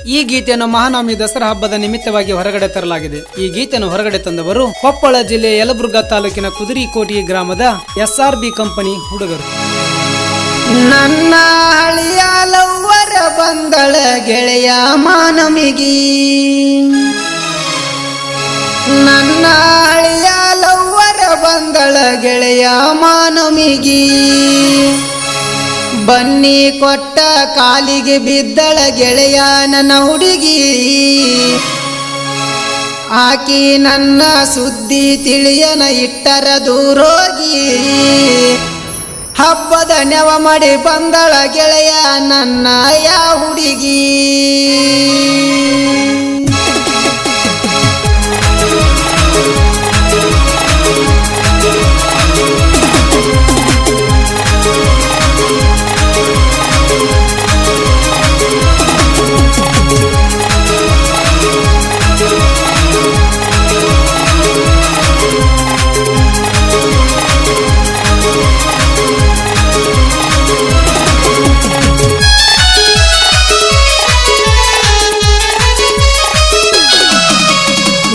ಈ ಗೀತೆಯನ್ನು ಮಹಾನವಮಿ ದಸರಾ ಹಬ್ಬದ ನಿಮಿತ್ತವಾಗಿ ಹೊರಗಡೆ ತರಲಾಗಿದೆ. ಈ ಗೀತೆಯನ್ನು ಹೊರಗಡೆ ತಂದವರು ಕೊಪ್ಪಳ ಜಿಲ್ಲೆ ಯಲಬುರ್ಗಾ ತಾಲೂಕಿನ ಕುದುರಿಕೋಟಿ ಗ್ರಾಮದ SRB ಕಂಪನಿ ಹುಡುಗರು. ನನ್ನ ಹಳಿಯ ಲವ್ವರ ಬಂದಳ ಗೆಳೆಯ ಮಾನಮಿಗಿ, ನನ್ನ ಹಳಿಯ ಲವ್ವರ ಬಂದಳ ಗೆಳೆಯ ಮಾನಮಿಗಿ, ಬನ್ನಿ ಕೊಟ್ಟ ಕಾಲಿಗೆ ಬಿದ್ದಳ ಗೆಳೆಯ ನನ್ನ ಹುಡುಗಿ, ಆಕಿ ನನ್ನ ಸುದ್ದಿ ತಿಳಿಯನ ಇಟ್ಟರ ದೂರೋಗಿ, ಹಬ್ಬದ ನೆವ ಮಾಡಿ ಬಂದಳ ಗೆಳೆಯ ನನ್ನ ಯಾ ಹುಡುಗಿ.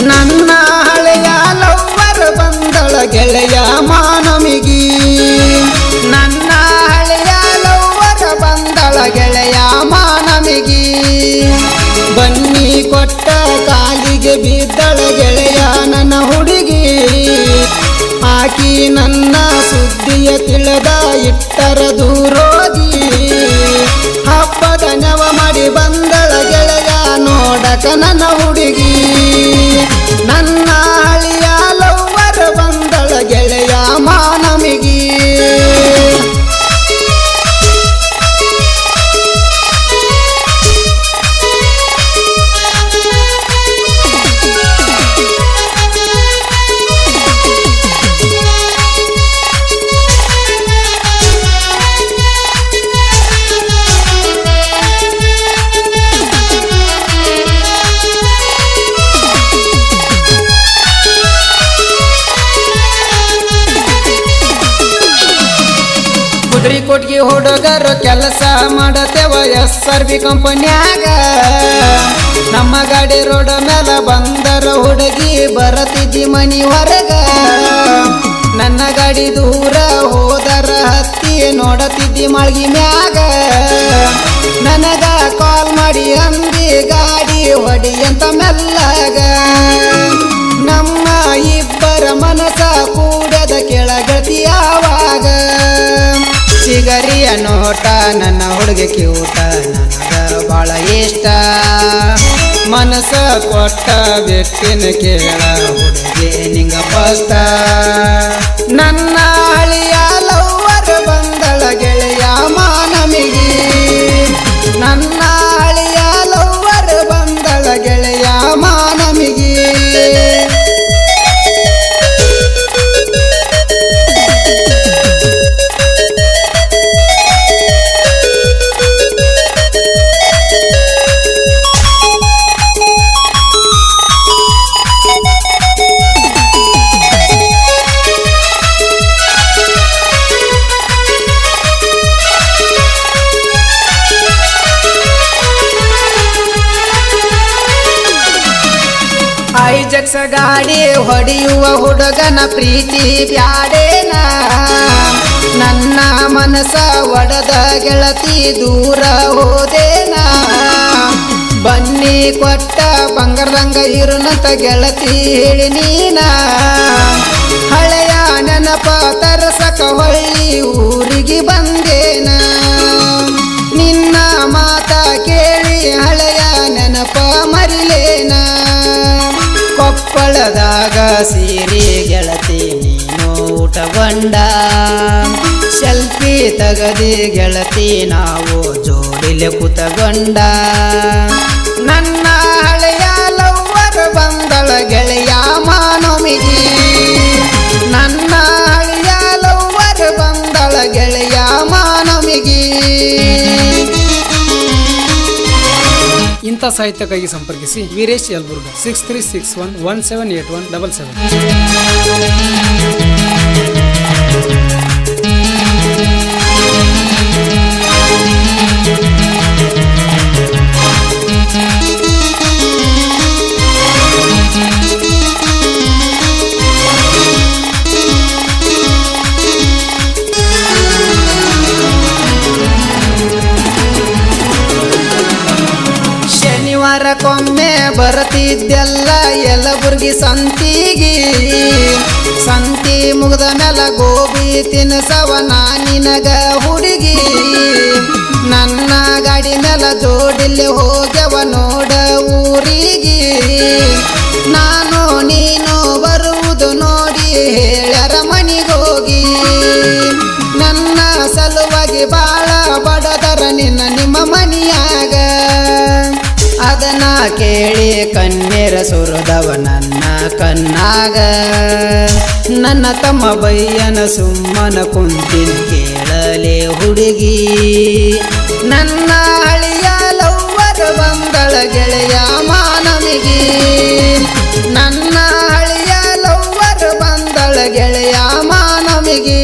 ನನ್ನ ಹಳೆಯ ಲವ್ವರ ಬಂದಳ ಗೆಳೆಯ ಮಾನಮಿಗಿ, ನನ್ನ ಹಳೆಯ ಲವ್ವರ ಬಂದಳ ಗೆಳೆಯ ಮಾನಮಿಗಿ, ಬನ್ನಿ ಕೊಟ್ಟ ಕಾಲಿಗೆ ಬಿದ್ದಳ ಗೆಳೆಯ ನನ್ನ ಹುಡುಗಿ, ಆಕಿ ನನ್ನ ಸುದ್ದಿಯ ತಿಳಿದ ಇಟ್ಟರ ದೂರೋಗಿ, ಹಬ್ಬದ ನೆವ ಮಾಡಿ ಬಂದಳ ಗೆಳೆಯ ನೋಡಕ ನನ್ನ ಹುಡುಗಿ, ನನ್ನ ಹಳಿಯ ಲವ್ವರ ಬಂದಳ ಗೆಳೆಯ ಮಾನಮಿಗಿ. ಕುದುರಿಕೋಟ್ಗಿ ಹುಡುಗರು ಕೆಲಸ ಮಾಡತೇವ SRB ಕಂಪನ್ಯಾಗ, ನಮ್ಮ ಗಾಡಿ ರೋಡ್ ಮೇಲೆ ಬಂದರ ಹುಡುಗಿ ಬರತಿದ್ದಿ ಮನಿ ಹೊರಗ, ನನ್ನ ಗಾಡಿ ದೂರ ಹೋದರ ಹತ್ತಿ ನೋಡತಿದ್ದಿ ಮಳ್ಗಿ ಮ್ಯಾಗ, ನನಗ ಕಾಲ್ ಮಾಡಿ ಅಂದಿ ಗಾಡಿ ಹೊಡಿ ಅಂತ ಮೆಲ್ಲಗ, ನಮ್ಮ ಇಬ್ಬರ ಮನಸ ಕೂಡದ ಕೆಳಗತಿ ಯಾವಾಗ, ಸಿಗರಿಯ ನೋಟ ನನ್ನ ಹುಡುಗಿ ಕ್ಯೂಟ ನನಗ ಬಾಳ ಇಷ್ಟ, ಮನಸ ಕೊಟ್ಟ ವ್ಯಕ್ತಿನ ಕೇಳ ಹುಡುಗಿ ನಿಂಗ ಪಸ್ತ, ನನ್ನ ಹಳಿಯ ಲವ್ವರ ಬಂದಳ ಗೆಳೆಯ ಮಾನಮಿಗಿ, ನನ್ನ ಹಳಿಯ ಲವ್ವರ ಬಂದಳ ಗೆಳೆಯ ಮಾನಮಿಗಿ. ಐಜಕ್ಸ ಗಾಡಿ ಹೊಡೆಯುವ ಹುಡುಗನ ಪ್ರೀತಿ ಬ್ಯಾಡೇನ, ನನ್ನ ಮನಸ ಒಡದ ಗೆಳತಿ ದೂರ ಹೋದೇನ, ಬನ್ನಿ ಕೊಟ್ಟ ಬಂಗಾರದಂಗ ಇರುನಂತ ಗೆಳತಿ ಹೇಳಿ ನೀನ, ಹಳೆಯ ನೆನಪ ತರಸಕ ಹೊಳ್ಳಿ ಊರಿಗೆ ಬಂದೇನ, ನಿನ್ನ ಮಾತ ಕೇಳಿ ಹಳೆಯ ನೆನಪ ಮರಿಲೇನ, ಕೊಪ್ಪಳದಾಗ ಸೀರೆ ಗೆಳತಿ ನೀನು ಊಟಗೊಂಡ, ಸೆಲ್ಫಿ ತಗದಿ ಗೆಳತಿ ನಾವು ಜೋಡಿಲೆ ಕೂತಗೊಂಡ, ನನ್ನ ಹಳೆಯ ಲವ್ವರ ಬಂದಳ ಗೆಳೆಯ ಮಾನಮಿಗಿ, ನನ್ನ ಹಳೆಯ ಲವ್ವರ ಬಂದಳ ಗೆಳೆಯ ಮಾನಮಿಗಿ. ಇಂಥ ಸಾಹಿತ್ಯಕ್ಕಾಗಿ ಸಂಪರ್ಕಿಸಿ ವೀರೇಶ್ ಯಲಬುರ್ಗಾ 6361178177. ವಾರಕ್ಕೊಮ್ಮೆ ಬರತಿದ್ದೆಲ್ಲ ಯಲಬುರ್ಗಿ ಸಂತಿಗಿ ಸಂತಿ ಮುಗ್ದ ಮೇಲ ಗೋಬಿ ತಿನ್ಸವ ನಿನಗ ಹುಡುಗಿ ನನ್ನ ಗಾಡಿ ಮೇಲ ಜೋಡಿಲ್ಲಿ ಹೋಗ್ಯವ ನೋಡ ಊರಿಗೆ ನಾನು ನೀನು ಬರುವುದು ನೋಡಿ ಹೇಳ್ಯಾರ ಮನಿಗೋಗಿ ನನ್ನ ಸಲುವಾಗಿ ಬಾಳ ಬಡದರ ನಿಮ್ಮ ಮನಿಯಾಗ ಅದನ್ನ ಕೇಳಿ ಕಣ್ಣೀರ ಸುರಿದವ ನನ್ನ ಕಣ್ಣಾಗ ನನ್ನ ತಮ್ಮ ಬಯ್ಯನ ಸುಮ್ಮನ ಕುಂತಿನ ಕೇಳಲೆ ಹುಡುಗಿ ನನ್ನ ಹಳಿಯ ಲವ್ವರ ಬಂದಳ ಗೆಳೆಯ ಮಾನವಿಗಿ ನನ್ನ ಹಳಿಯ ಲವ್ವರ ಬಂದಳ ಗೆಳೆಯ ಮಾನವಿಗಿ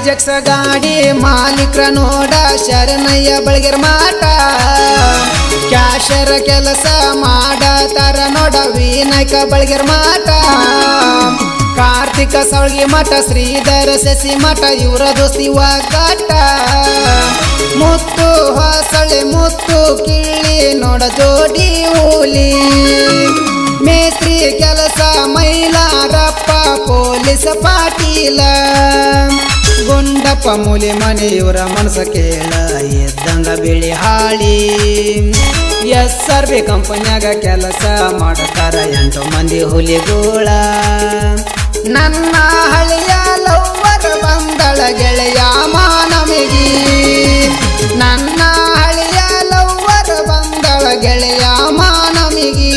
ಜಕ್ಸ ಗಾಡಿ ಮಾಲೀಕ್ರ ನೋಡ ಶರಣಯ್ಯ ಬಳಗೆರ್ ಮಾಟ ಕ್ಯಾಶರ ಕೆಲಸ ಮಾಡತಾರ ನೋಡ ವಿನಾಯಕ ಬಳಗೆರ್ ಮಾಟ ಕಾರ್ತಿಕ ಸೌಳ್ಗಿ ಮಠ ಶ್ರೀಧರ ಶಶಿ ಮಠ ಇವರ ದೋಸ್ತಿ ಒಗ್ಗಟ್ಟ ಮುತ್ತು ಹೊಸಳೆ ಮುತ್ತು ಕಿಳ್ಳಿ ನೋಡ ಜೋಡಿ ಹುಲಿ ಮೇಸ್ತ್ರಿ ಕೆಲಸ ಮೈಲಾರಪ್ಪ ಪೊಲೀಸ್ ಪಾಟೀಲ ಗುಂಡಪ್ಪ ಮೂಲಿ ಮನೆ ಇವರ ಮನಸ ಕೇಳ ಎದ್ದಂಗ ಬಿಳಿ ಹಾಳಿ SRB ಕಂಪನ್ಯಾಗ ಕೆಲಸ ಮಾಡತಾರ 8 ಮಂದಿ ಹುಲಿಗೋಳ ನನ್ನ ಹಳಿಯ ಲವ್ವರ ಬಂದಳ ಗೆಳೆಯ ಮಾನವಿಗಿ ನನ್ನ ಹಳಿಯ ಲವ್ವರ ಬಂದಳ ಗೆಳೆಯ ಮಾನವಿಗಿ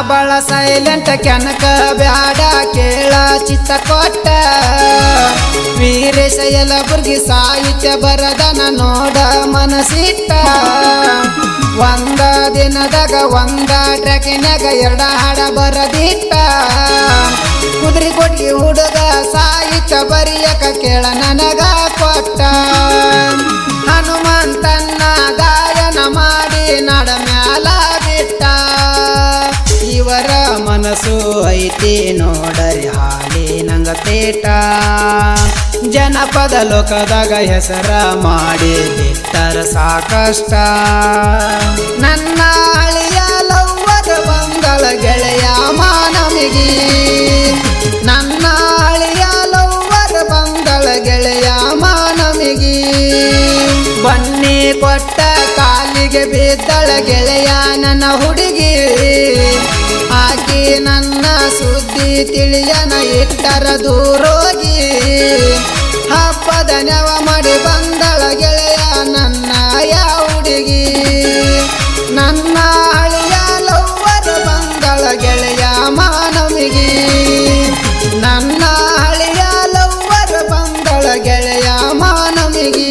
ಬಳ ಸೈಲೆಂಟ್ ಕೆನಕ ಬ್ಯಾಡ ಕೇಳ ಚಿತ್ತ ಕೊಟ್ಟ ವೀರೇಶ ಯಲಬುರ್ಗಿ ಸಾಹಿತ್ಯ ಬರದನ ನೋಡ ಮನಸಿಟ್ಟ ಒಂದ ದಿನದಾಗ ಒಂದ ಟ್ರ್ಯಾಕಿನ್ಯಾಗ 2 ಹಾಡ ಬರದಿಟ್ಟ ಕುದುರೆ ಕೊಟ್ಟಿ ಹುಡುಗ ಸಾಹಿತ್ಯ ಬರಿಯಕ ಕೇಳ ನನಗ ಕೊಟ್ಟ ಹನುಮಂತನ್ನ ಗಾಯನ ಮಾಡಿ ನಡ ಮ್ಯಾಲ ಬಿಟ್ಟ ಇವರ ಮನಸ್ಸು ಐತಿ ನೋಡರಿ ಹಾಲಿ ನಂಗ ತೇಟ ಜನಪದ ಲೋಕದಾಗ ಹೆಸರ ಮಾಡಿ ಬಿಟ್ಟರ ಸಾಕಷ್ಟ ನನ್ನ ಹಳಿಯ ಲವ್ವರ ಬಂದಳ ಗೆಳೆಯ ಮಾನವಿಗಿ ನನ್ನ ಹಳಿಯ ಲವ್ವರ ಬಂದಳ ಗೆಳೆಯ ಮಾನವಿಗಿ ಬನ್ನಿ ಕೊಟ್ಟ ಕಾಲಿಗೆ ಬಿದ್ದಳ ಗೆಳೆಯ ನನ್ನ ಹುಡುಗಿ ಆಕಿ ನನ್ನ ಸುದ್ದಿ ತಿಳಿಯನ ಇಟ್ಟರ ದೂರೋಗಿ ಹಬ್ಬದ ನೆವ ಮಾಡಿ ಬಂದಳ ಗೆಳೆಯ ನನ್ನ ಹುಡುಗಿ ನನ್ನ ಹಳಿಯ ಲವ್ವರ ಬಂದಳ ಗೆಳೆಯ ಮಾನವಿಗಿ ನನ್ನ ಹಳಿಯ ಲವ್ವರ ಬಂದಳ ಗೆಳೆಯ ಮಾನವಿಗಿ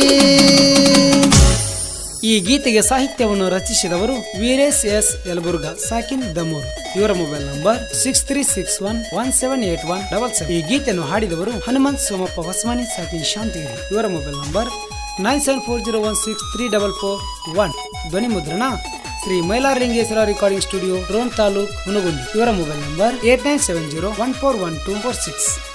ಈ ಗೀತೆಗೆ ಸಾಹಿತ್ಯವನ್ನು ರಚಿಸಿದವರು ವೀರೇಶ್ ಎಸ್ ಯಲಬುರ್ಗಾ ಸಾಕಿನ್ ದಮೂರ್ ಇವರ ಮೊಬೈಲ್ ನಂಬರ್ 6361178177. ಈ ಗೀತೆಯನ್ನು ಹಾಡಿದವರು ಹನುಮಂತ್ ಸೋಮಪ್ಪ ಹೊಸಮನಿ ಸಾಕಿನ್ ಶಾಂತಿಗಿರಿ ಇವರ ಮೊಬೈಲ್ ನಂಬರ್ 9740163441. ಧ್ವನಿ ಮುದ್ರಣ ಶ್ರೀ ಮೈಲಾರಲಿಂಗೇಶ್ವರ ರೆಕಾರ್ಡಿಂಗ್ ಸ್ಟುಡಿಯೋ ಡ್ರೋನ್ ತಾಲೂಕ್ ಹುನಗುಂದಿ ಇವರ ಮೊಬೈಲ್ ನಂಬರ್ 8970141246.